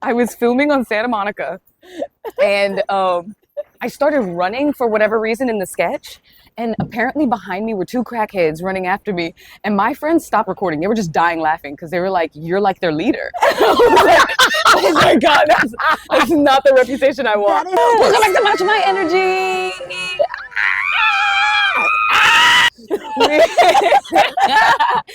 I was filming on Santa Monica, and I started running for whatever reason in the sketch, and apparently behind me were two crackheads running after me, and my friends stopped recording. They were just dying laughing because they were like, "You're like their leader." Oh my God, that's not the reputation I want. Welcome back to Matcha My Energy.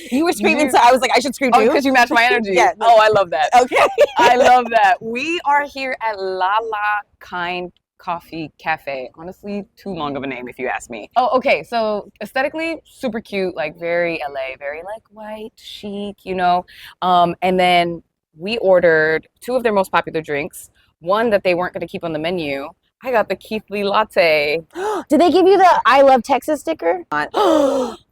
You were screaming, so I was like, I should scream too. Oh, because you match my energy. Yeah. Oh, I love that. Okay. I love that. We are here at La Kind Coffee Cafe. Honestly, too long of a name if you ask me. Oh, okay. So aesthetically, super cute, like very LA, very like white, chic, you know. And then we ordered two of their most popular drinks. One that they weren't going to keep on the menu. I got the Keith Lee latte. Did they give you the I Love Texas sticker?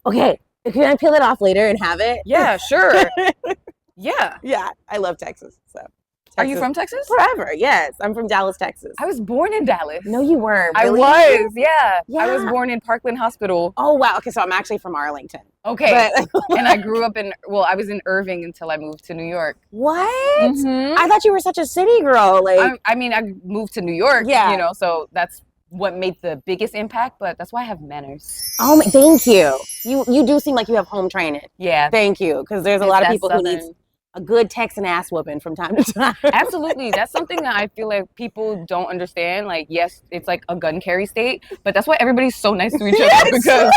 Okay. Can I peel it off later and have it? Yeah, sure. Yeah. Yeah, I love Texas. So. Are you from Texas? Forever, yes. I'm from Dallas, Texas. I was born in Dallas. No, you weren't. Really? I was, yeah. I was born in Parkland Hospital. Oh, wow. Okay, so I'm actually from Arlington. Okay. And I grew up I was in Irving until I moved to New York. What? Mm-hmm. I thought you were such a city girl. Like, I mean, I moved to New York, yeah. You know, so that's what made the biggest impact, but that's why I have manners. Oh, thank you. You do seem like you have home training. Yeah. Thank you, because there's a lot of people who need a good Texan ass whooping from time to time. Absolutely. That's something that I feel like people don't understand. Like, yes, it's like a gun carry state, but that's why everybody's so nice to each other because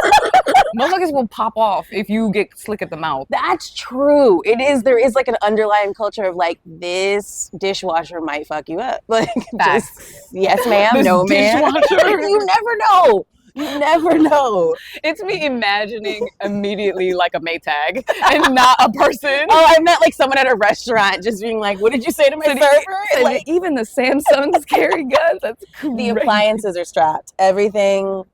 motherfuckers will pop off if you get slick at the mouth. That's true. It is. There is like an underlying culture of like, this dishwasher might fuck you up. Like, facts. Just, yes, ma'am. No, ma'am. You never know. You never know. It's me imagining immediately like a Maytag and not a person. Oh, I meant like someone at a restaurant just being like, what did you say to my server? Like, even the Samsungs carry guns. That's crazy. The appliances are strapped. Everything's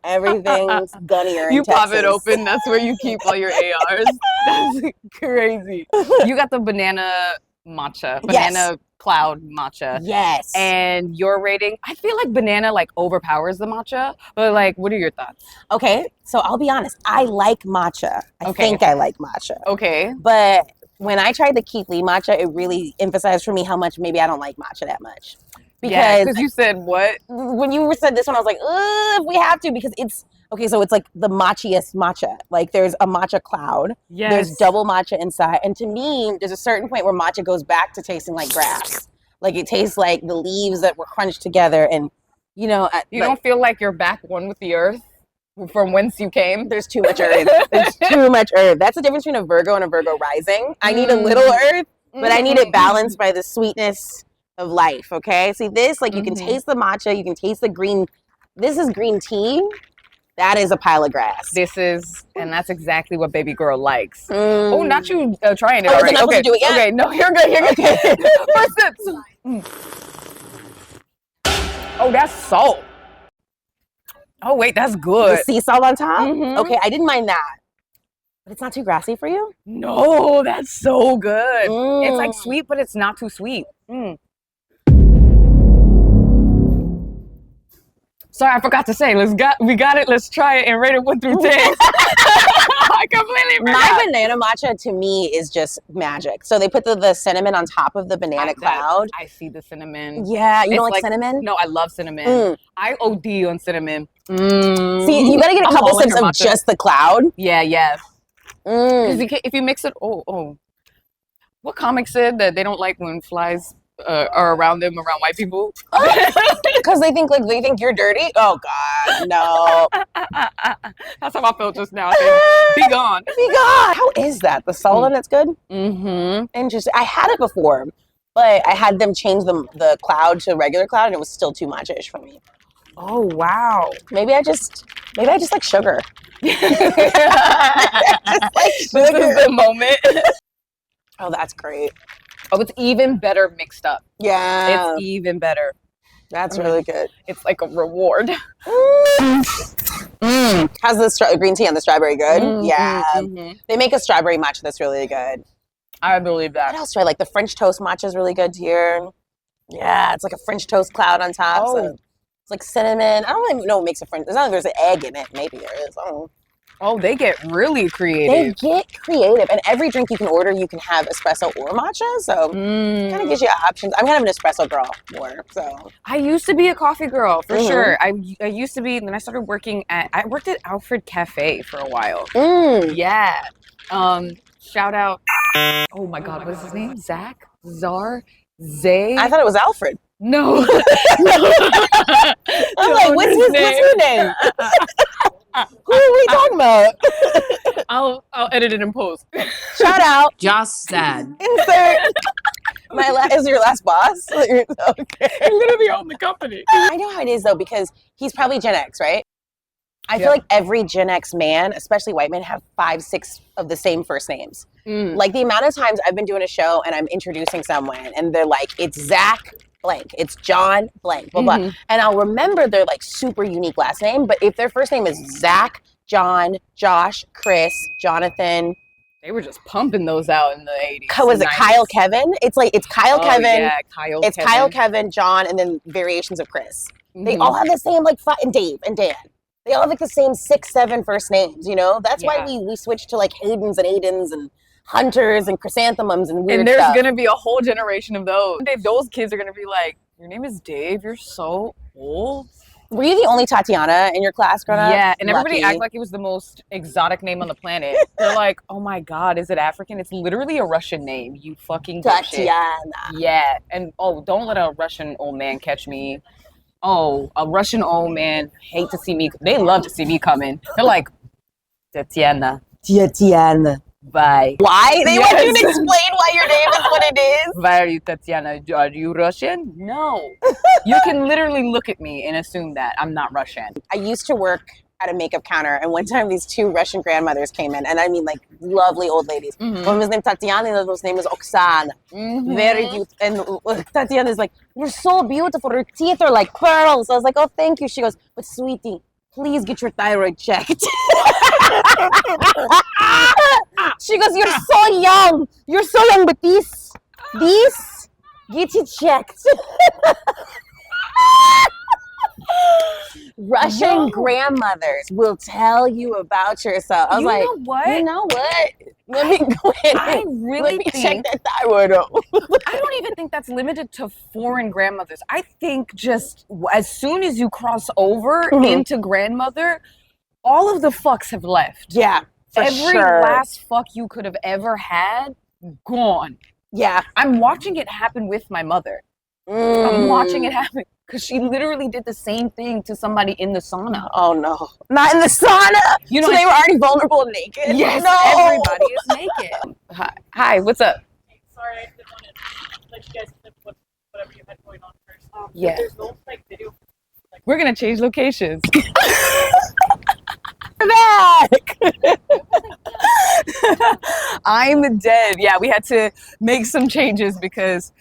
gunnier in You Texas. pop it open, that's where you keep all your ARs. That's crazy. You got the banana cloud matcha. Yes. And your rating, I feel like banana like overpowers the matcha, but like, what are your thoughts? Okay, so I'll be honest. I like matcha. I think I like matcha. Okay. But when I tried the Keith Lee matcha, it really emphasized for me how much maybe I don't like matcha that much. Because you said what? When you said this one, I was like, if we have to, because it's, okay, so it's like the matchiest matcha. Like there's a matcha cloud. Yes. There's double matcha inside. And to me, there's a certain point where matcha goes back to tasting like grass. Like it tastes like the leaves that were crunched together. And, you know. You don't feel like you're back one with the earth from whence you came? There's too much earth. There's too much earth. That's the difference between a Virgo and a Virgo rising. I need a little earth, but I need it balanced by the sweetness of life, okay? See this, like you can taste the matcha, you can taste the green. This is green tea. That is a pile of grass. And that's exactly what baby girl likes. Oh, not you trying it already. Okay. Do it yet? Okay, no, you're good. Okay. First sip. Oh, that's salt. Oh, wait, that's good. The sea salt on top? Okay, I didn't mind that. But it's not too grassy for you? No, that's so good. It's like sweet, but it's not too sweet. Sorry, I forgot to say, we got it, let's try it and rate it 1 through 10. I completely forgot. My banana matcha to me is just magic. So they put the cinnamon on top of the banana cloud. I see the cinnamon. Yeah, you don't like cinnamon? No, I love cinnamon. I OD on cinnamon. See, you gotta get a couple sips of just the cloud. Yeah, yes. Because if you mix it, what comic said that they don't like when flies are around white people? Because they think you're dirty. Oh God, no. That's how I felt just now. I think, be gone. Be gone. How is that? The salt on it's good. Interesting. I had it before, but I had them change the cloud to regular cloud, and it was still too much-ish for me. Oh wow. Maybe I just like sugar. This is the moment. Oh, that's great. Oh, it's even better mixed up. Yeah. It's even better. That's really good. It's like a reward. How's the green tea and the strawberry good? Yeah. They make a strawberry matcha that's really good. I believe that. What else do I like? The French toast matcha is really good here. Yeah, it's like a French toast cloud on top. So it's like cinnamon. I don't even know what makes a French. It's not like there's an egg in it. Maybe there is. I don't know. Oh, they get really They creative. get creative. And every drink you can order, you can have espresso or matcha. So kind of gives you options. I'm kind of an espresso girl more. So I used to be a coffee girl for sure. I used to be. Then I started working I worked at Alfred Cafe for a while. Yeah. Shout out. Oh my God, what is his name? Zach? Zar? Zay? I thought it was Alfred. No. No. I'm like, what's your name? Who are we talking about? I'll edit it in post. Shout out. Just said. Insert. Is your last boss? Okay. I literally own the company. I know how it is though, because he's probably Gen X, right? I feel like every Gen X man, especially white men, have 5, 6 of the same first names. Like the amount of times I've been doing a show and I'm introducing someone and they're like, it's Zach blank, it's John blank, blah, blah. And I'll remember their like super unique last name, but if their first name is Zach, John, Josh, Chris, Jonathan. They were just pumping those out in the 80s. Was it 90s. Kyle Kevin? It's Kyle Kevin. Yeah, Kevin. Kyle Kevin, John, and then variations of Chris. They all have the same and Dave and Dan. They all have like the same 6, 7 first names, you know? That's why we switched to like Haydens and Aidens and Hunters and Chrysanthemums and weird stuff. And there's going to be a whole generation of those. Those kids are going to be like, your name is Dave? You're so old? Were you the only Tatyana in your class growing up? Yeah, and everybody acted like it was the most exotic name on the planet. They're like, oh my God, is it African? It's literally a Russian name, you fucking Tatyana. Yeah, and don't let a Russian old man catch me. Oh, a Russian old man hate to see me. They love to see me coming. They're like, Tatyana. Tatyana. Bye. Why? They want you to explain why your name is what it is? Why are you Tatyana? Are you Russian? No. You can literally look at me and assume that I'm not Russian. I used to work at a makeup counter, and one time these 2 Russian grandmothers came in, and I mean like lovely old ladies. One was named Tatyana, and the other was name was Oksana. Very beautiful. And Tatyana is like, you're so beautiful. Your teeth are like pearls. I was like, oh, thank you. She goes, but sweetie, please get your thyroid checked. She goes, you're so young. You're so young, but these, get it checked. Russian grandmothers will tell you about yourself. I was like, you know what? Let me go ahead let me check that thyroid out. I don't even think that's limited to foreign grandmothers. I think just as soon as you cross over into grandmother, all of the fucks have left. Yeah, every last fuck you could have ever had, gone. Yeah. I'm watching it happen with my mother. I'm watching it happen. Because she literally did the same thing to somebody in the sauna. Oh, no. Not in the sauna? You know, so they were already vulnerable and naked? Yes, everybody is naked. Hi, what's up? Sorry, I didn't want to let you guys clip whatever you had going on first. Yeah. There's no video. We're going to change locations. Back! I'm dead. Yeah, we had to make some changes because,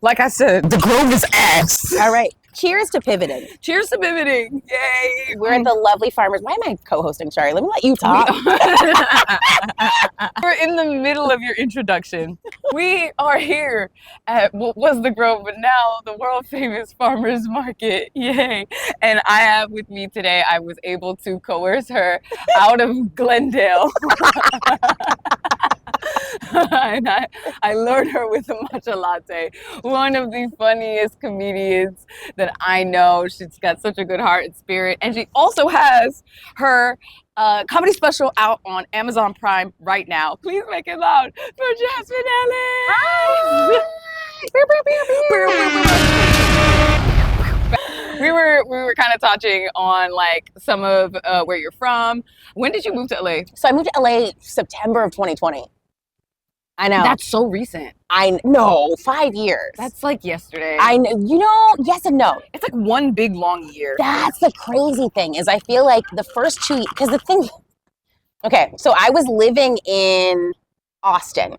like I said, the Grove is ass. All right. Cheers to pivoting. Cheers to pivoting. Yay. We're at the lovely farmers. Why am I co-hosting? Sorry, let me let you talk. We're in the middle of your introduction. We are here at what was the Grove, but now the world famous farmers market. Yay. And I have with me today, I was able to coerce her out of Glendale. And I lured her with a matcha latte. One of the funniest comedians that I know. She's got such a good heart and spirit. And she also has her comedy special out on Amazon Prime right now. Please make it loud for Jasmine Ellis. Hi. We were kind of touching on like some of where you're from. When did you move to LA? So I moved to LA September of 2020. I know. That's so recent. I know, 5 years. That's like yesterday. I know, you know, yes and no. It's like one big long year. That's the crazy thing is I feel like the first 2, because the thing, okay, so I was living in Austin.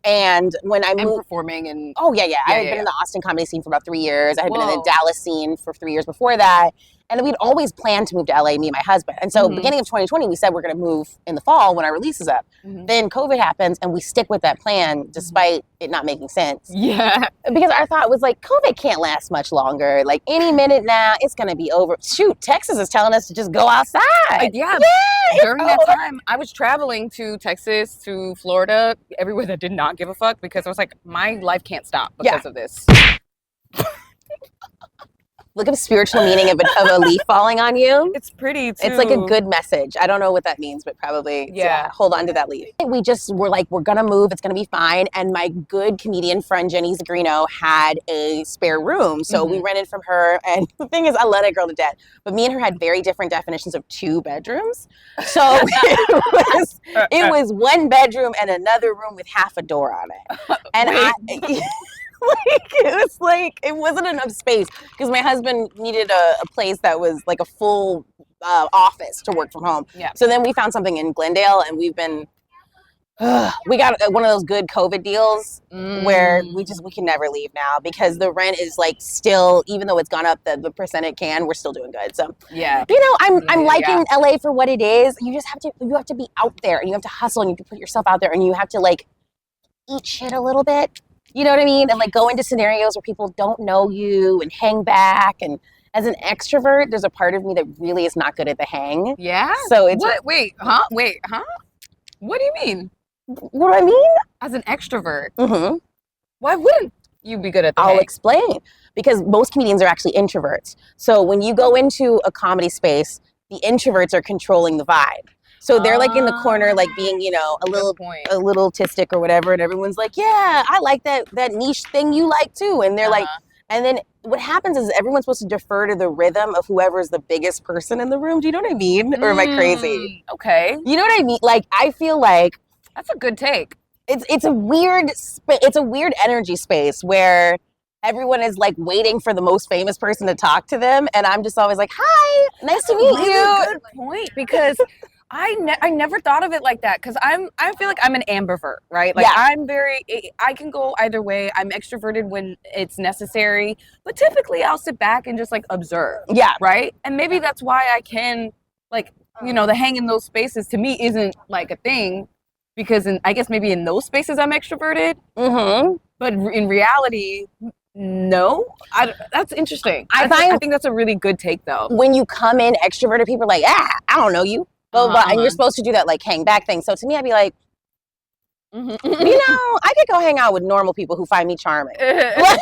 And when I moved. And performing and. Oh, yeah. I had been in the Austin comedy scene for about 3 years. I had been in the Dallas scene for 3 years before that. And we'd always planned to move to LA, me and my husband. And so beginning of 2020, we said we're going to move in the fall when our release is up. Then COVID happens and we stick with that plan despite it not making sense. Yeah. Because our thought was like, COVID can't last much longer. Like any minute now, it's going to be over. Shoot, Texas is telling us to just go outside. Yeah. During that time, I was traveling to Texas, to Florida, everywhere that did not give a fuck because I was like, my life can't stop because of this. Look at the spiritual meaning of a leaf falling on you. It's pretty too. It's like a good message. I don't know what that means, but probably hold on to that leaf. We just were like, we're gonna move, it's gonna be fine. And my good comedian friend Jenny Zagrino had a spare room. So we rented from her. And the thing is, I love that girl to death. But me and her had very different definitions of 2 bedrooms. So it was 1 bedroom and another room with half a door on it. And it wasn't enough space because my husband needed a place that was like a full office to work from home. Yeah. So then we found something in Glendale, and we've been we got one of those good COVID deals where we can never leave now because the rent is like still, even though it's gone up the percent it can, we're still doing good. So I'm liking LA for what it is. You just have to be out there, and you have to hustle, and you have to put yourself out there, and you have to like eat shit a little bit. You know what I mean? And like go into scenarios where people don't know you and hang back. And as an extrovert, there's a part of me that really is not good at the hang. Yeah? So it's... What? Wait, huh? What do you mean? What do I mean? As an extrovert? Why wouldn't you be good at the hang? I'll explain. Because most comedians are actually introverts. So when you go into a comedy space, the introverts are controlling the vibe. So they're like in the corner, like being, a little autistic or whatever. And everyone's like, yeah, I like that niche thing you like too. And they're like, and then what happens is everyone's supposed to defer to the rhythm of whoever's the biggest person in the room. Do you know what I mean? Or am I crazy? Okay. You know what I mean? Like, I feel like that's a good take. It's a weird energy space where everyone is like waiting for the most famous person to talk to them. And I'm just always like, hi, nice to meet you. Good point, because I never thought of it like that because I feel like I'm an ambivert, right? Like I can go either way. I'm extroverted when it's necessary, but typically I'll sit back and just like observe. Yeah. Right? And maybe that's why I can like, the hang in those spaces to me isn't like a thing because I guess maybe in those spaces I'm extroverted. But in reality, no. That's interesting. I think that's a really good take though. When you come in extroverted, people are like, I don't know you. And you're supposed to do that like hang back thing. So to me, I'd be like, I could go hang out with normal people who find me charming. But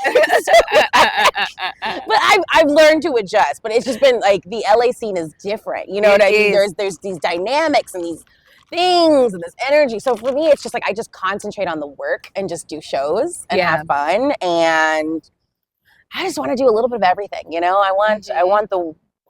I've learned to adjust. But it's just been like the LA scene is different. You know what I mean? There's these dynamics and these things and this energy. So for me, it's just like I just concentrate on the work and just do shows and have fun. And I just want to do a little bit of everything.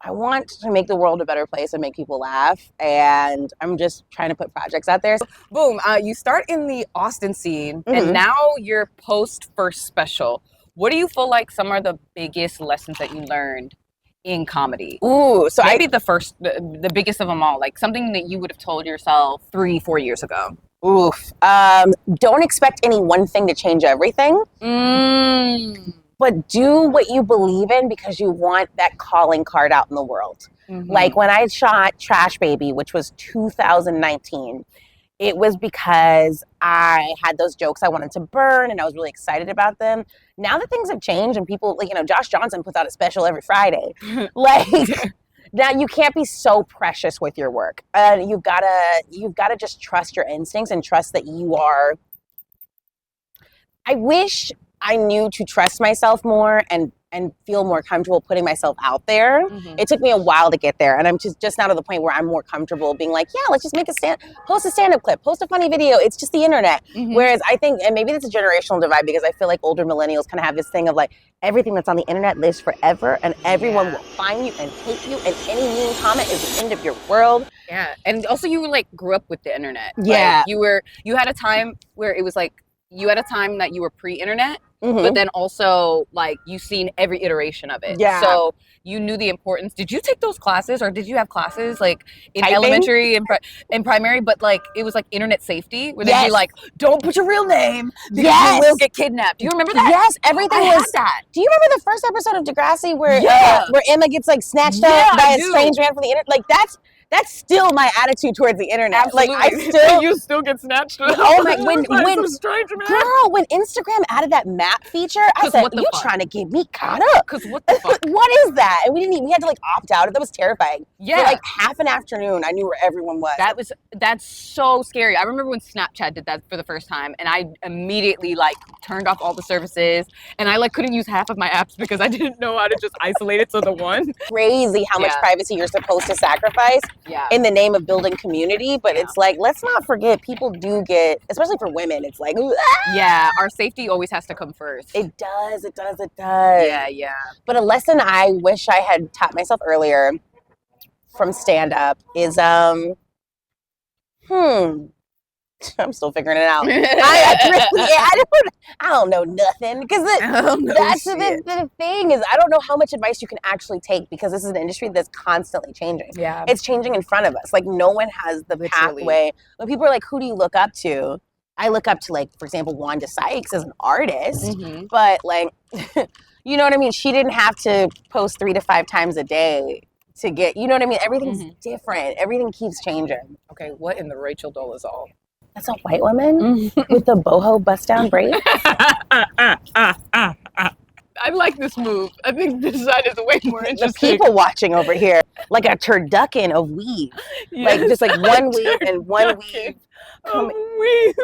I want to make the world a better place and make people laugh, and I'm just trying to put projects out there. Boom, you start in the Austin scene, and now you're post first special. What do you feel like some are the biggest lessons that you learned in comedy? Ooh, so maybe the biggest of them all, like something that you would have told yourself 3-4 years ago. Oof. Don't expect any one thing to change everything. But do what you believe in because you want that calling card out in the world. Like when I shot Trash Baby, which was 2019, it was because I had those jokes I wanted to burn and I was really excited about them. Now that things have changed and people, like, Josh Johnson puts out a special every Friday. Like, now you can't be so precious with your work. You've gotta just trust your instincts and trust that you are. I wish I knew to trust myself more and feel more comfortable putting myself out there. It took me a while to get there. And I'm just now to the point where I'm more comfortable being like, yeah, let's just post a stand-up clip, post a funny video. It's just the internet. Whereas I think, and maybe that's a generational divide because I feel like older millennials kind of have this thing of like, everything that's on the internet lives forever and everyone will find you and hate you and any mean comment is the end of your world. Yeah. And also you like grew up with the internet. Yeah. Like, you had a time where it was like, you had a time that you were pre-internet, Mhm. but then also like you've seen every iteration of it. Yeah. So you knew the importance. Did you take those classes, or did you have classes like in Typing? elementary and primary, but like it was like internet safety, where they'd be Yes. like, don't put your real name because Yes. you will get kidnapped. Do you remember that? Yes, everything I was. had that. Do you remember the first episode of Degrassi where Yeah. where Emma gets like snatched Yeah, up by I a do. strange man from the internet? Like that's still my attitude towards the internet. Absolutely. Like I still. you still get snatched up. Oh my! By some stranger man. Girl, when Instagram added that map feature, I 'Cause said, what the "You fuck? trying to get me caught up? Because what the fuck? What is that?" And we had to like opt out. That was terrifying. Yeah. For like half an afternoon, I knew where everyone was. That's so scary. I remember when Snapchat did that for the first time, and I immediately like turned off all the services, and I like couldn't use half of my apps because I didn't know how to just isolate it to the one. Crazy how much Yeah. privacy you're supposed to sacrifice Yeah. in the name of building community. But it's like, let's not forget, people do get, especially for women, it's like, Yeah, our safety always has to come first. It does. Yeah. But a lesson I wish I had taught myself earlier from stand-up is, I'm still figuring it out. I don't know nothing because that's the thing is I don't know how much advice you can actually take because this is an industry that's constantly changing. Yeah. It's changing in front of us. Like no one has the pathway. When people are like, who do you look up to? I look up to like, for example, Wanda Sykes as an artist, but like, you know what I mean? She didn't have to post 3 to 5 times a day to get, you know what I mean? Everything's different. Everything keeps changing. Okay, what in the Rachel Dolezal? That's a white woman with the boho bust down braid. I like this move. I think this side is way more The interesting. people watching over here, like a turducken of weave. Yes, Like just like one weave and one weave. Weave.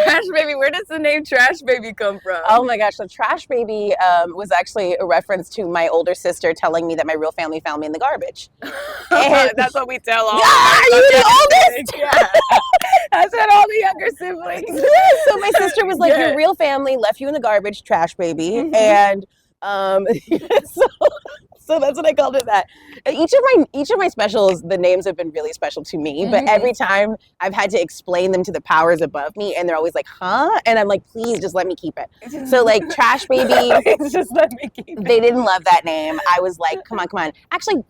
Trash Baby. Where does the name Trash Baby come from? Oh my gosh, the Trash Baby was actually a reference to my older sister telling me that my real family found me in the garbage. And that's what we tell all. are you the oldest? Yeah. That's what all the younger siblings. Yeah, so my sister was like, your real family left you in the garbage, Trash Baby. And so that's what I called it that. Each of my specials, the names have been really special to me, but every time I've had to explain them to the powers above me and they're always like, huh? And I'm like, please just let me keep it. So like Trash Baby, just let me keep it. They didn't love that name. I was like, come on. Actually,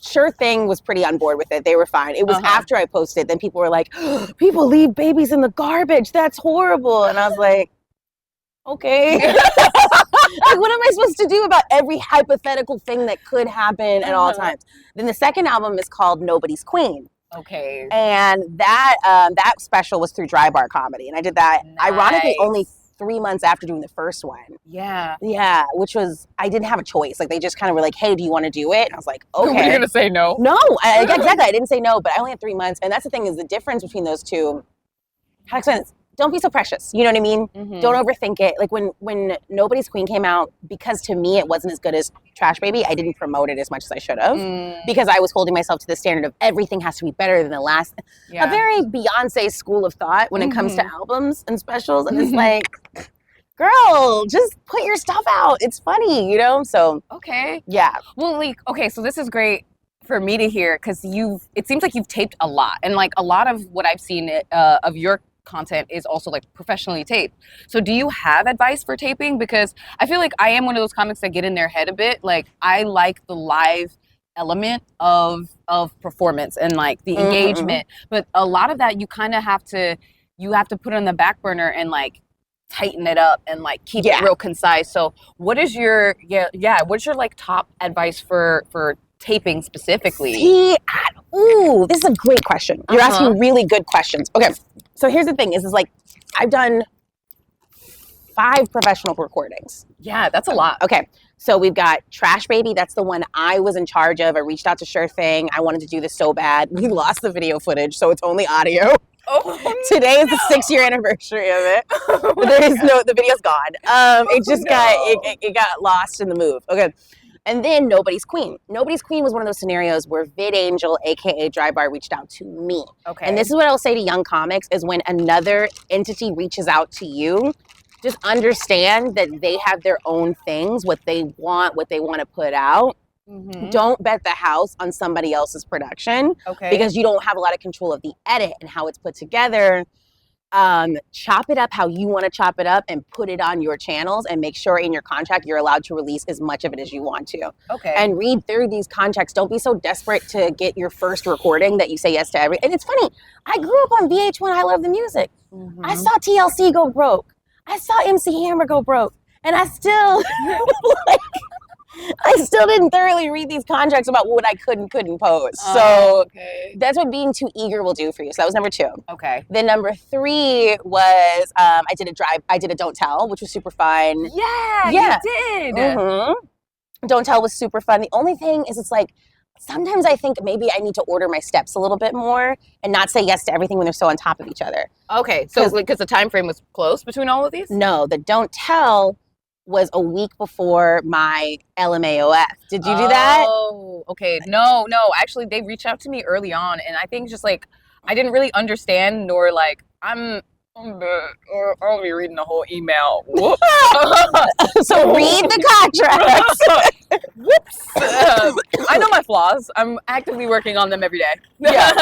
Sure Thing was pretty on board with it. They were fine. It was after I posted, then people were like, people leave babies in the garbage. That's horrible. And I was like, okay. Like, what am I supposed to do about every hypothetical thing that could happen at all times? Then the second album is called Nobody's Queen. Okay. And that special was through Dry Bar Comedy. And I did that, ironically, only 3 months after doing the first one. Yeah. Yeah, which was, I didn't have a choice. Like, they just kind of were like, hey, do you want to do it? And I was like, okay. Were you going to say no? No, exactly. I didn't say no, but I only had 3 months. And that's the thing is the difference between those two. How to explain this? Don't be so precious. You know what I mean? Don't overthink it. Like when Nobody's Queen came out, because to me it wasn't as good as Trash Baby, I didn't promote it as much as I should have because I was holding myself to the standard of everything has to be better than the last. A very Beyonce school of thought when it comes to albums and specials. And it's like, girl, just put your stuff out. It's funny, you know? So, okay. Yeah. Well, like, okay, so this is great for me to hear because it seems like you've taped a lot. And like a lot of what I've seen of your content is also like professionally taped. So do you have advice for taping? Because I feel like I am one of those comics that get in their head a bit. Like I like the live element of performance and like the engagement. But a lot of that you kind of have to put on the back burner and like tighten it up and like keep it real concise. So what is your what's your like top advice for taping specifically? This is a great question. You're asking really good questions. Okay, so here's the thing is like I've done 5 professional recordings. Yeah, that's a lot. Okay, so we've got Trash Baby. That's the one I was in charge of. I reached out to Sure Thing. I wanted to do this so bad. We lost the video footage, so it's only audio. Today is the 6-year anniversary of it. There is the video's gone. It got lost in the move. Okay. And then Nobody's Queen. Nobody's Queen was one of those scenarios where VidAngel, aka Dry Bar, reached out to me. Okay. And this is what I'll say to young comics is when another entity reaches out to you, just understand that they have their own things, what they want to put out. Don't bet the house on somebody else's production. Okay. Because you don't have a lot of control of the edit and how it's put together. chop it up how you want to chop it up and put it on your channels and make sure in your contract you're allowed to release as much of it as you want to. Okay. And read through these contracts. Don't be so desperate to get your first recording that you say yes to every. And it's funny, I grew up on VH1 I Love the Music. I saw TLC go broke. I saw MC Hammer go broke. And I still I still didn't thoroughly read these contracts about what I could and couldn't post. So that's what being too eager will do for you. So that was number 2. Okay. Then number 3 was I did a Don't Tell, which was super fun. Yeah, Yeah. you did. Don't Tell was super fun. The only thing is it's like sometimes I think maybe I need to order my steps a little bit more and not say yes to everything when they're so on top of each other. Okay, so because the time frame was close between all of these? No, the Don't Tell was a week before my LMAOF. Did you do that? Oh, okay. No. Actually, they reached out to me early on, and I think just like I didn't really understand, nor like I'll be reading the whole email. Whoops. So read the contract. Whoops. I know my flaws. I'm actively working on them every day. Yeah.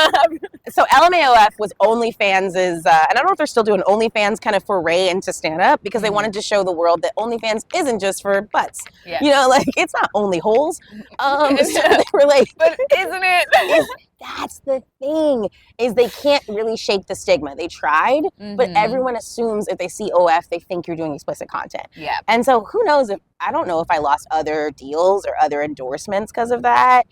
So LMAOF was OnlyFans' and I don't know if they're still doing OnlyFans kind of foray into stand-up because they wanted to show the world that OnlyFans isn't just for butts. Yeah. You know, like it's not only holes. So they were like, but isn't it? That's the thing, is they can't really shake the stigma. They tried, but everyone assumes if they see OF, they think you're doing explicit content. Yeah. And so who knows I don't know if I lost other deals or other endorsements because of that.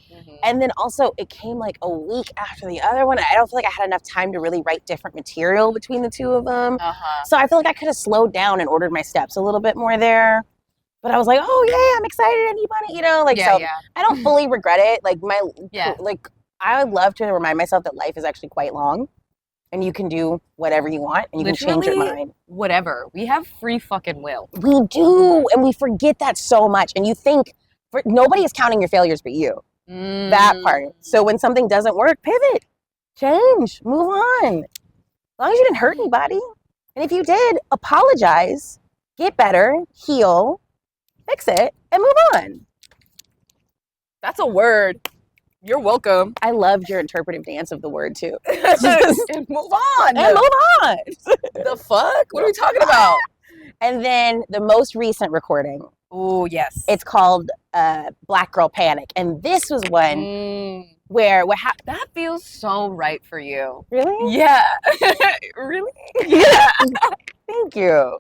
And then also it came like a week after the other one. I don't feel like I had enough time to really write different material between the two of them. So I feel like I could have slowed down and ordered my steps a little bit more there. But I was like, oh yeah, I'm excited. Anybody, you know, like, I don't fully regret it. Like I would love to remind myself that life is actually quite long and you can do whatever you want and you can change your mind. Whatever. We have free fucking will. We do. And we forget that so much. And you think nobody is counting your failures but you. That part. So when something doesn't work, pivot, change, move on. As long as you didn't hurt anybody. And if you did, apologize, get better, heal, fix it, and move on. That's a word. You're welcome. I loved your interpretive dance of the word too. And move on. And move on. The fuck? What are we talking about? And then the most recent recording. Oh, yes. It's called Black Girl Panic. And this was one where that feels so right for you. Really? Yeah. Really? Yeah. Thank you.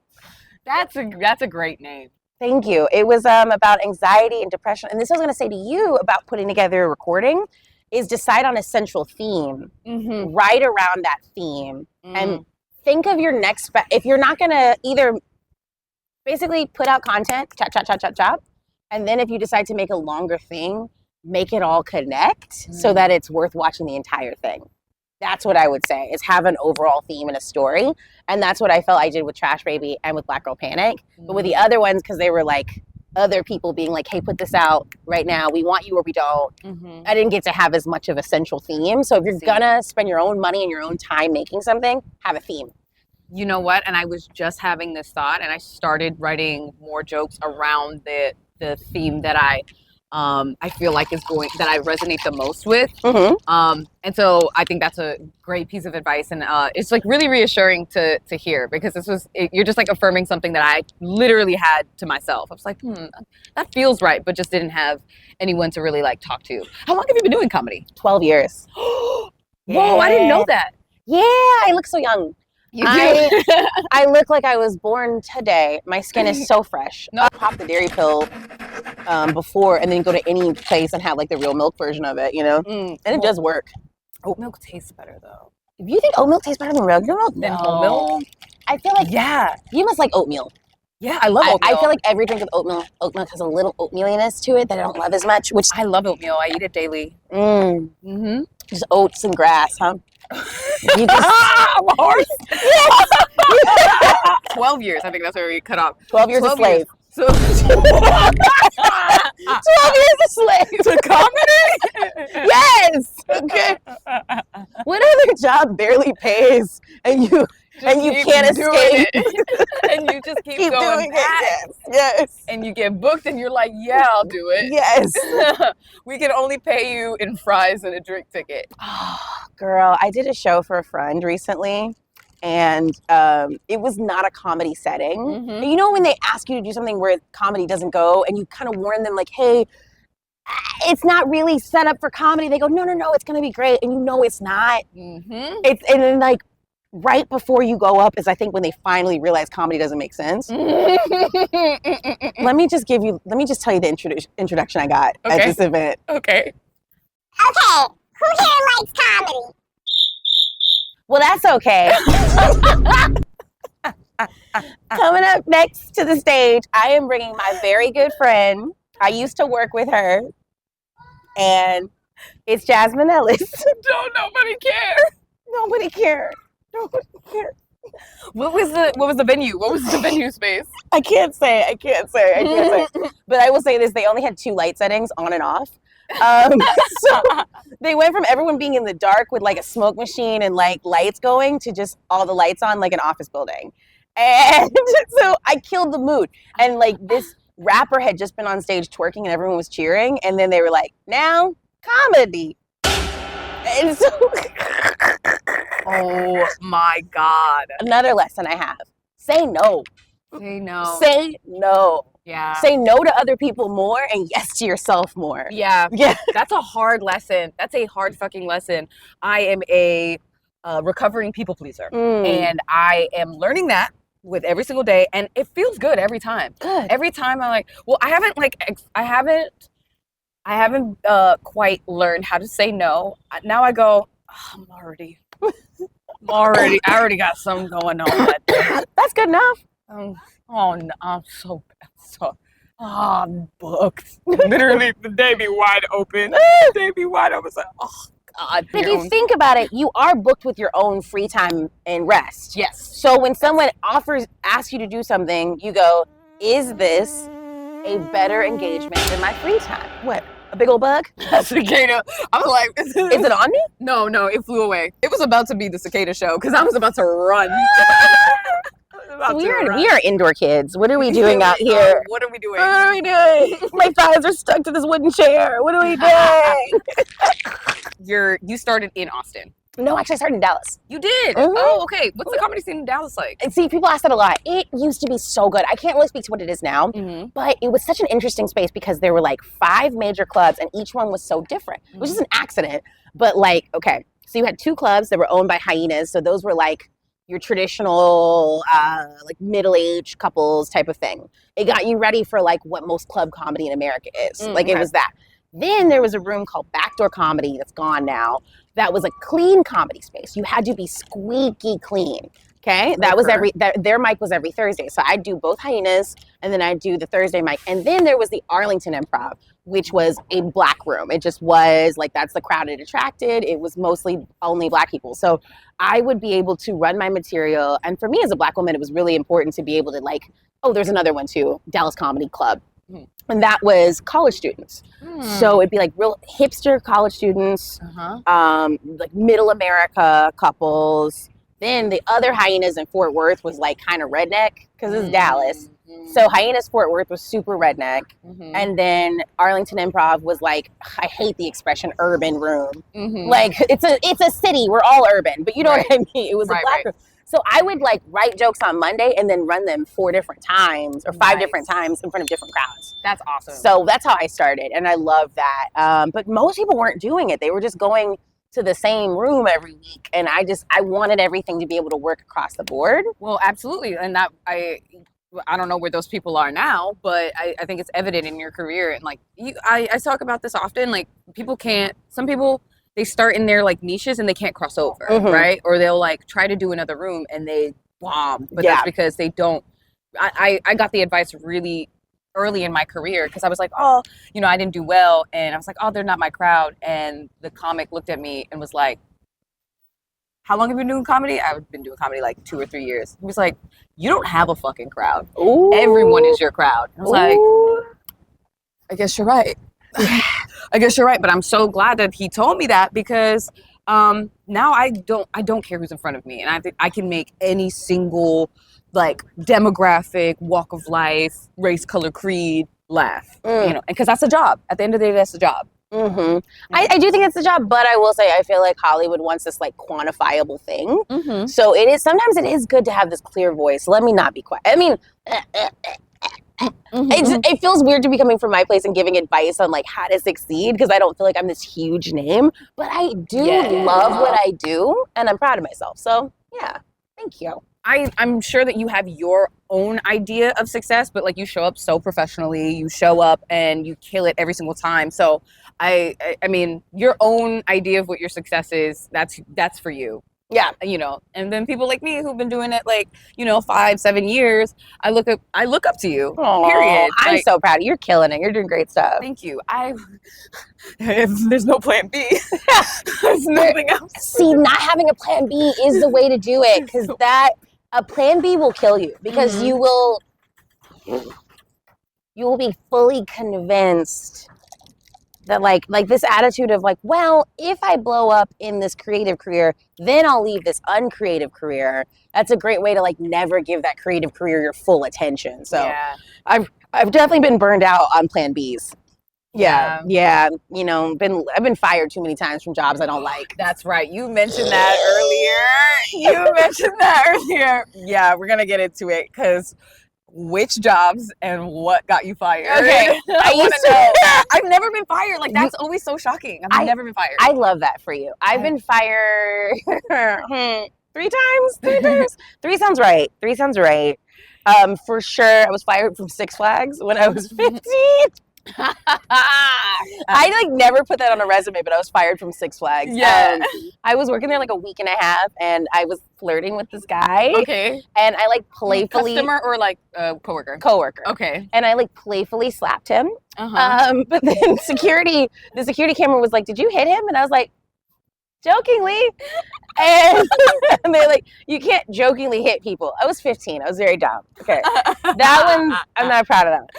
That's a great name. Thank you. It was about anxiety and depression. And this I was going to say to you about putting together a recording is decide on a central theme, write around that theme, and think of your next, if you're not going to either basically put out content, chop. And then if you decide to make a longer thing, make it all connect so that it's worth watching the entire thing. That's what I would say, is have an overall theme and a story. And that's what I felt I did with Trash Baby and with Black Girl Panic. But with the other ones, because they were like other people being like, hey, put this out right now. We want you or we don't. I didn't get to have as much of a central theme. So if you're going to spend your own money and your own time making something, have a theme. You know what? And I was just having this thought and I started writing more jokes around the theme that I feel like that I resonate the most with. And so I think that's a great piece of advice. And it's like really reassuring to hear, because you're just like affirming something that I literally had to myself. I was like, that feels right, but just didn't have anyone to really like talk to. How long have you been doing comedy? 12 years. Whoa, I didn't know that. Yeah, I look so young. You do. I look like I was born today. My skin is so fresh. I pop the dairy pill before and then go to any place and have like the real milk version of it, you know? And it does work. Oat milk tastes better though. If you think oat milk tastes better than regular milk? Than whole milk? I feel like, you must like oatmeal. Yeah, I love oatmeal. I feel like every drink with oat milk has a little oatmealiness to it that I don't love as much, which I love oatmeal. I eat it daily. Just oats and grass, huh? You just, I'm a horse. 12 years. I think that's where we cut off. 12 years a slave. So 12 years a slave to comedy? Yes. Okay. What other job barely pays and you can't escape? And you just keep going back. Yes. And you get booked and you're like, yeah, I'll do it. Yes. We can only pay you in fries and a drink ticket. Oh, girl, I did a show for a friend recently and it was not a comedy setting. And you know when they ask you to do something where comedy doesn't go, and you kind of warn them like, hey, it's not really set up for comedy. They go, no, it's gonna be great, and you know it's not. It's and then like right before you go up is I think when they finally realize comedy doesn't make sense. Let me just tell you the introduction I got at this event. Okay, who here likes comedy? Well, that's okay. Coming up next to the stage, I am bringing my very good friend. I used to work with her, and it's Jasmine Ellis. Don't nobody care. Nobody cared. Nobody cared. What was the venue? What was the venue space? I can't say. But I will say this: they only had 2 light settings, on and off. So they went from everyone being in the dark with like a smoke machine and like lights going to just all the lights on like an office building. And so I killed the mood. And like this rapper had just been on stage twerking and everyone was cheering. And then they were like, now comedy. And so oh my God. Another lesson I have. Say no. Say no. Say no. Yeah. Say no to other people more and yes to yourself more. Yeah. Yeah. That's a hard lesson. That's a hard fucking lesson. I am a recovering people pleaser. And I am learning that with every single day. And it feels good every time. Good. Every time I'm like, well, I haven't quite learned how to say no. Now I go, oh, I already got something going on. That's good enough. Oh no, I'm so I'm booked. Literally, the day be wide open. It's like, oh God. But if you think about it, you are booked with your own free time and rest. Yes. So when someone asks you to do something, you go, is this a better engagement than my free time? What? A big old bug? A cicada. I was like, is it on me? No, it flew away. It was about to be the cicada show because I was about to run. We are indoor kids. What are we doing out here? What are we doing? My thighs are stuck to this wooden chair. What are we doing? You started in Austin. No, actually I started in Dallas. You did? Oh, okay. What's the comedy scene in Dallas like? And see, people ask that a lot. It used to be so good. I can't really speak to what it is now, but it was such an interesting space because there were like 5 major clubs and each one was so different. It was just an accident. But like, okay, so you had 2 clubs that were owned by hyenas. So those were like your traditional like middle-aged couples type of thing. It got you ready for like what most club comedy in America is. It was that. Then there was a room called Backdoor Comedy that's gone now. That was a clean comedy space. You had to be squeaky clean. Okay, that was their mic was every Thursday. So I do both hyenas and then I do the Thursday mic. And then there was the Arlington Improv, which was a black room. It just was like, that's the crowd it attracted. It was mostly only black people. So I would be able to run my material. And for me as a black woman, it was really important to be able to like, oh, there's another one too, Dallas Comedy Club. And that was college students. So it'd be like real hipster college students, like middle America couples. Then the other hyenas in Fort Worth was like kind of redneck because it's Dallas. So Hyenas Fort Worth was super redneck. And then Arlington Improv was like, I hate the expression urban room. Like it's a city, we're all urban, but you know what I mean? It was a black room. So I would like write jokes on Monday and then run them 4 different times or 5 different times in front of different crowds. That's awesome. So that's how I started. And I love that. But most people weren't doing it. They were just going to the same room every week. And I wanted everything to be able to work across the board. Well, absolutely. And that I don't know where those people are now, but I think it's evident in your career. And like I talk about this often, like some people, they start in their like niches and they can't cross over, right? Or they'll like try to do another room and they bomb, but that's because they don't. I got the advice really early in my career because I was like, oh, I didn't do well, and I was like, oh, they're not my crowd. And the comic looked at me and was like, how long have you been doing comedy? I've been doing comedy like 2 or 3 years. He was like, you don't have a fucking crowd. Ooh. Everyone is your crowd. I was like, I guess you're right. I guess you're right, but I'm so glad that he told me that because now I don't care who's in front of me, and I think I can make any single like demographic, walk of life, race, color, creed laugh, and because that's a job. At the end of the day, that's a job. Mm-hmm. I do think it's the job, but I will say I feel like Hollywood wants this like quantifiable thing. Mm-hmm. So it is sometimes it is good to have this clear voice. Let me not be quiet. I mean, it feels weird to be coming from my place and giving advice on like how to succeed because I don't feel like I'm this huge name, but I do love what I do and I'm proud of myself. So yeah, thank you. I'm sure that you have your own idea of success, but like you show up so professionally, you show up and you kill it every single time. So I mean, your own idea of what your success is, that's for you. Yeah. You know, and then people like me who've been doing it like, 5-7 years, I look up to you. Aww, period. I'm like, so proud of you. You're killing it. You're doing great stuff. Thank you. If there's no plan B, there's nothing else. See, not having a plan B is the way to do it because a plan B will kill you because you will be fully convinced that like this attitude of like, well, if I blow up in this creative career, then I'll leave this uncreative career. That's a great way to like never give that creative career your full attention. So yeah. I've definitely been burned out on plan Bs. Yeah. I've been fired too many times from jobs I don't like. That's right. You mentioned that earlier. Yeah, we're gonna get into it because which jobs and what got you fired? Okay, I want to know. I've never been fired. Like that's always so shocking. I've never been fired. I love that for you. I've been fired 3 times. 3 sounds right. 3 sounds right. For sure, I was fired from Six Flags when I was 15. I like never put that on a resume, but I was fired from Six Flags. Yeah. I was working there like a week and a half and I was flirting with this guy. Okay. And I like playfully customer or like a coworker? Coworker. Okay. And I like playfully slapped him. Uh-huh. But then the security camera was like, "Did you hit him?" And I was like, "Jokingly." And they're like, "You can't jokingly hit people." I was 15. I was very dumb. Okay. That one, I'm not proud of that.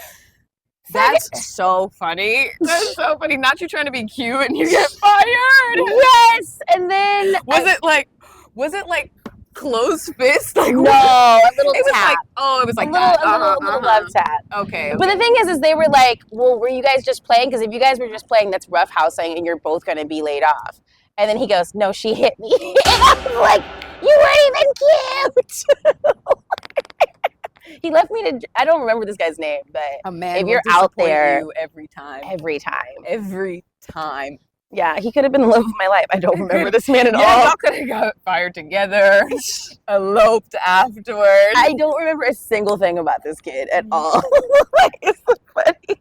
That's so funny. That's so funny. Not you trying to be cute and you get fired. Yes. And then was it like closed fist? Like no, a little it was tap. Like, it was like a little love tap. Okay. But the thing is they were like, "Well, were you guys just playing? Because if you guys were just playing, that's roughhousing, and you're both going to be laid off." And then he goes, "No, she hit me." And I was like, "You weren't even cute." He left me to. I don't remember this guy's name, but a man if you're out there, you every time. Yeah, he could have been the love of my life. I don't remember this man at all. Y'all could have got fired together, eloped afterwards. I don't remember a single thing about this kid at all. It's so funny.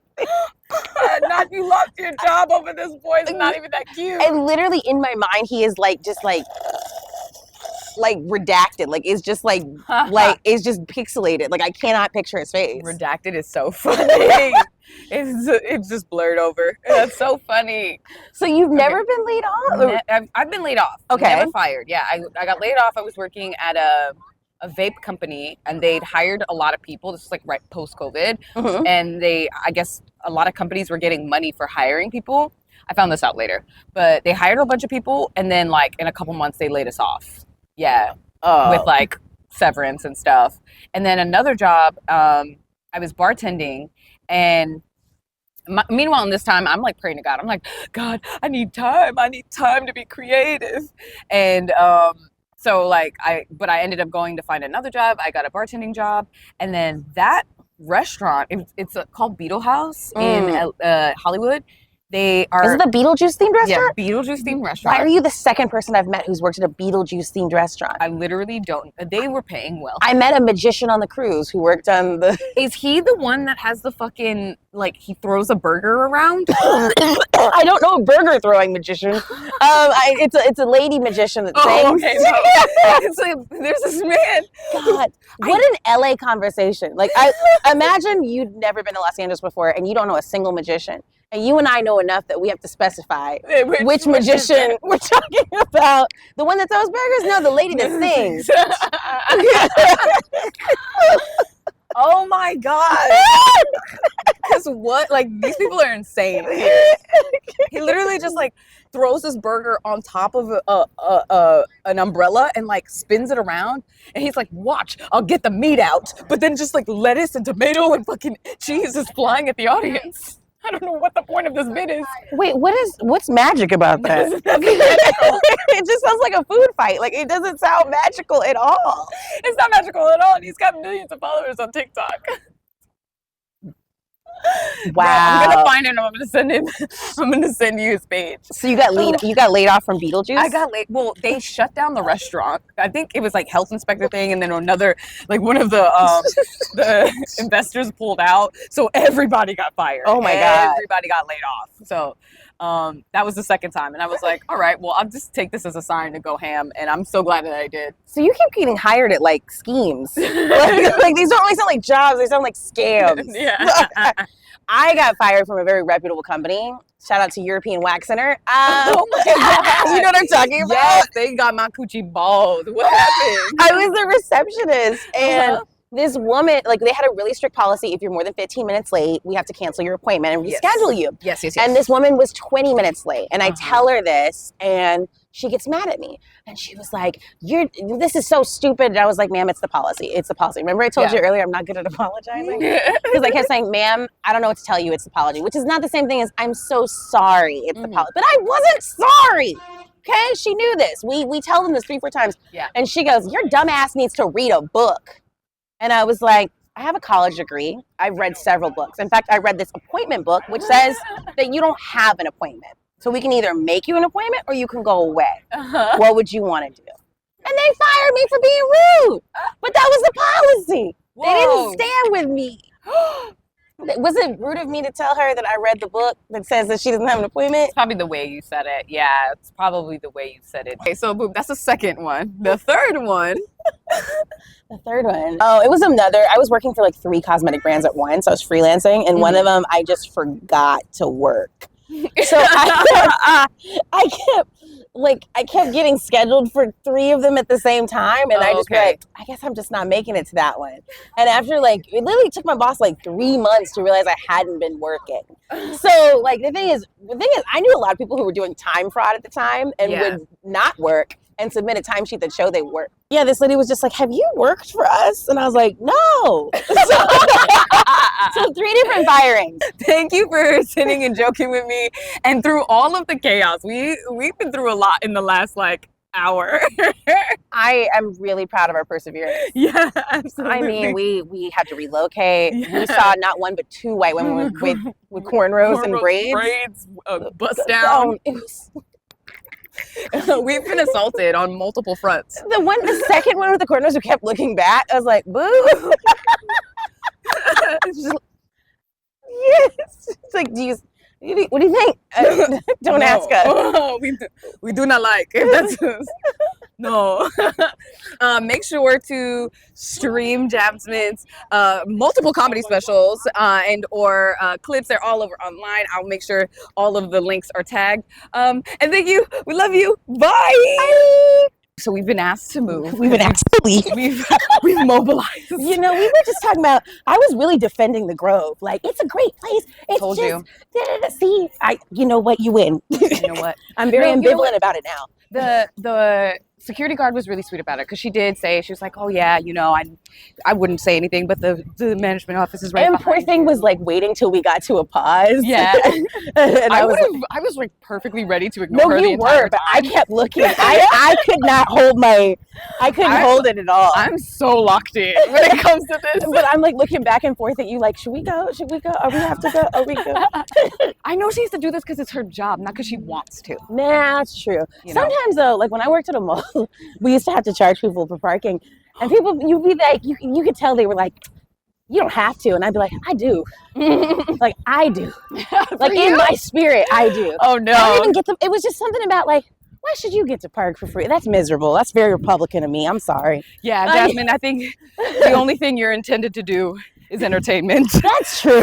Not you lost your job over this boy. It's not even that cute. And literally in my mind, he is like just like redacted. Like it's just like it's just pixelated. Like I cannot picture his face. Redacted is so funny. It's just blurred over. That's so funny. So you've never been laid off? I've been laid off. Okay. Never fired. Yeah, I got laid off. I was working at a vape company and they'd hired a lot of people. This is like right post COVID. Mm-hmm. And I guess a lot of companies were getting money for hiring people. I found this out later. But they hired a bunch of people and then like in a couple months they laid us off. Yeah. With like severance and stuff. And then another job, I was bartending and meanwhile in this time I'm like praying to God. I'm like, "God, I need time to be creative." And so like I ended up going to find another job. I got a bartending job and then that restaurant, it's called Beetle House in Hollywood. They are. Is it the Beetlejuice themed restaurant? Yeah, Beetlejuice themed restaurant. Why are you the second person I've met who's worked at a Beetlejuice themed restaurant? I literally don't. They were paying well. I met a magician on the cruise who worked on the. Is he the one that has the fucking like he throws a burger around? I don't know a burger throwing magician. It's a lady magician that sings. Okay. No. It's like there's this man. God, what an LA conversation! Like I imagine you'd never been to Los Angeles before and you don't know a single magician. And you and I know enough that we have to specify which magician we're talking about. The one that throws burgers? No, the lady that sings. Oh my God. Because what? Like, these people are insane. He literally just like throws this burger on top of an umbrella and like spins it around. And he's like, "Watch, I'll get the meat out." But then just like lettuce and tomato and fucking cheese is flying at the audience. I don't know what the point of this bit is. Wait, what's magic about that? It just sounds like a food fight. Like, it doesn't sound magical at all. It's not magical at all. He's got millions of followers on TikTok. Wow. I'm gonna find him. I'm gonna send you his page. So you got laid off from Beetlejuice? I got laid. Well, they shut down the restaurant. I think it was like health inspector thing, and then another, like one of the investors pulled out, so everybody got fired. Oh my God. Everybody got laid off. So that was the second time, and I was like, all right, well, I'll just take this as a sign to go ham, and I'm so glad that I did. So you keep getting hired at like schemes. like these don't really sound like jobs, they sound like scams. Yeah. I got fired from a very reputable company. Shout out to European Wax Center. Oh my God. You know what I'm talking about? Yes, they got my coochie bald. What happened? I was a receptionist, and this woman, like, they had a really strict policy. If you're more than 15 minutes late, we have to cancel your appointment and reschedule you. Yes. And this woman was 20 minutes late, and I tell her this, and she gets mad at me, and she was like, this is so stupid. And I was like, ma'am, it's the policy. It's the policy. Remember I told you earlier I'm not good at apologizing? Because I kept saying, ma'am, I don't know what to tell you. It's the apology, which is not the same thing as I'm so sorry. It's the policy. But I wasn't sorry. Okay? She knew this. We tell them this 3-4 times. Yeah. And she goes, your dumb ass needs to read a book. And I was like, I have a college degree. I've read several books. In fact, I read this appointment book, which says that you don't have an appointment. So we can either make you an appointment or you can go away. What would you want to do? And they fired me for being rude. But that was the policy. Whoa. They didn't stand with me. Was it rude of me to tell her that I read the book that says that she doesn't have an appointment? It's probably the way you said it. Yeah, it's probably the way you said it. Okay, so boom, that's the second one. The third one. The third one. Oh, it was another. I was working for like 3 cosmetic brands at once. I was freelancing, and one of them I just forgot to work. So I kept getting scheduled for 3 of them at the same time, and I just like, I guess I'm just not making it to that one. And after it literally took my boss like 3 months to realize I hadn't been working. So like the thing is, I knew a lot of people who were doing time fraud at the time and would not work and submit a timesheet that showed they worked. Yeah, this lady was just like, have you worked for us? And I was like, no. So 3 different firings. Thank you for sitting and joking with me. And through all of the chaos, we've been through a lot in the last hour. I am really proud of our perseverance. Yeah, absolutely. I mean, we had to relocate. Yeah. We saw not 1 but 2 white women with cornrows and braids. Braids bust down. We've been assaulted on multiple fronts. The second one with the cornrows who kept looking back, I was like, boo. Yes. It's like, what do you think? Don't ask us. Oh, we do not like. No. Make sure to stream Jasmine's multiple comedy specials and or clips. They're all over online. I'll make sure all of the links are tagged. And thank you. We love you. Bye. Bye. So we've been asked to move. We've been asked to leave. We've mobilized. You know, we were just talking about, I was really defending the Grove. Like, it's a great place. It's Told just, you. See, you know what? You win. You know what? I'm very ambivalent about it now. The security guard was really sweet about it because she did say, she was like, oh yeah, I wouldn't say anything, but the management office is right behind. And poor thing was like waiting till we got to a pause. Yeah. And I was like perfectly ready to ignore her the entire time. But I kept looking. I could not hold hold it at all. I'm so locked in when it comes to this. But I'm like looking back and forth at you like, should we go? Should we go? We have to go? We go? I know she has to do this because it's her job, not because she wants to. Nah, that's true. Sometimes though, like when I worked at a mall, we used to have to charge people for parking. And people, you'd be like, you could tell they were like, you don't have to. And I'd be like, I do. Like, I do. Like, in my spirit, I do. Oh, no. I don't even get them. It was just something about, like, why should you get to park for free? That's miserable. That's very Republican of me. I'm sorry. Yeah, Jasmine, I think the only thing you're intended to do is entertainment. That's true.